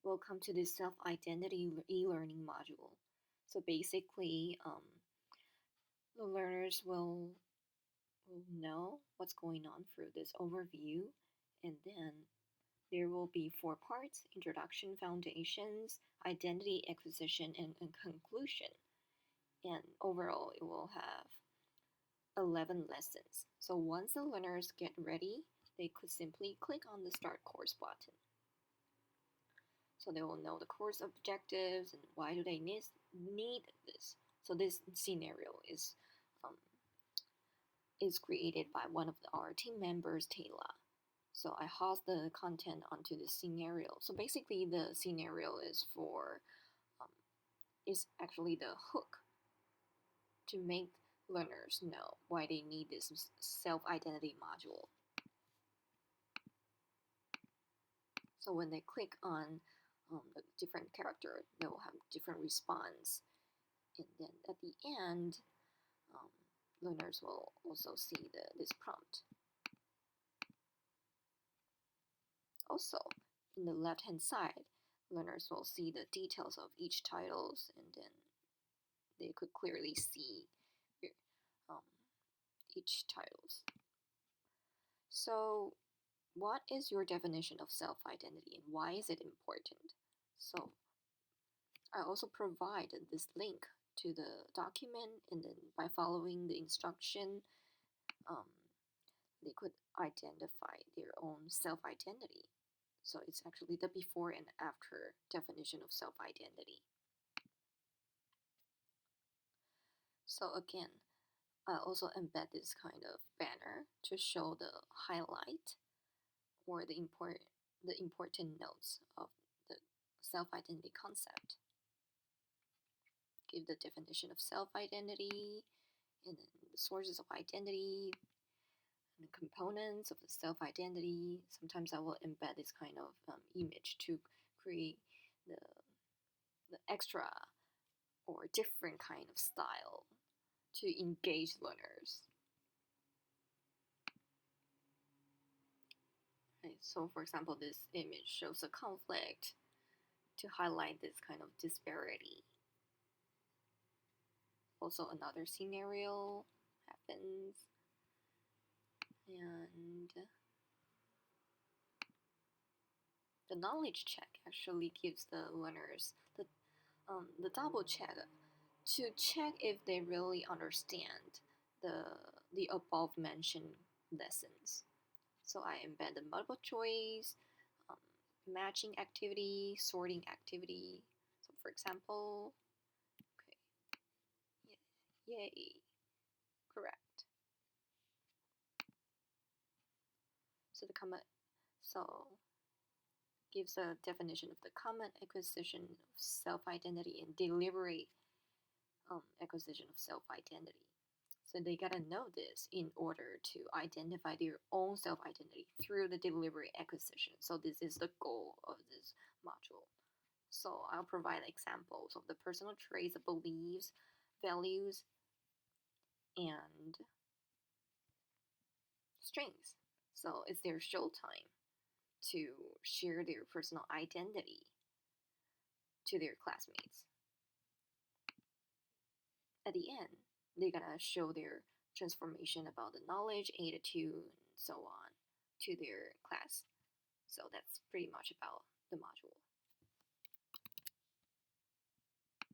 Welcome to this self-identity e-learning module. So basically, the learners will know what's going on through this overview, and then there will be 4 parts: introduction, foundations, identity acquisition, and conclusion. And overall, it will have 11 lessons. So once the learners get ready, they could simply click on the Start Course button. So they will know the course objectives and why do they need this. So this scenario is created by one of our team members, Taylor. So I host the content onto this scenario. So basically, the scenario is actually the hook to make learners know why they need this self-identity module. So when they click on the different character, they will have different response. And then at the end, learners will also see this prompt. Also, in the left-hand side, learners will see the details of each titles, and then they could clearly see um, each titles. So what is your definition of self-identity and why is it important? So I also provided this link to the document, and then by following the instruction, they could identify their own self-identity. So it's actually the before and after definition of self-identity. So again, I also embed this kind of banner to show the highlight or the important notes of the self-identity concept. Give the definition of self-identity, and then the sources of identity, and the components of the self-identity. Sometimes I will embed this kind of image to create the extra or different kind of style to engage learners. Right, so for example, this image shows a conflict to highlight this kind of disparity. Also another scenario happens, and the knowledge check actually gives the learners the double check to check if they really understand the above mentioned lessons. So I embed the multiple choice, matching activity, sorting activity. So for example, okay, yay, correct. So gives a definition of the common acquisition of self-identity and deliberate acquisition of self-identity. So they gotta know this in order to identify their own self-identity through the deliberate acquisition. So this is the goal of this module. So I'll provide examples of the personal traits, beliefs, values, and strengths. So it's their showtime to share their personal identity to their classmates. At the end, they're gonna show their transformation about the knowledge, attitude, and so on to their class. So that's pretty much about the module.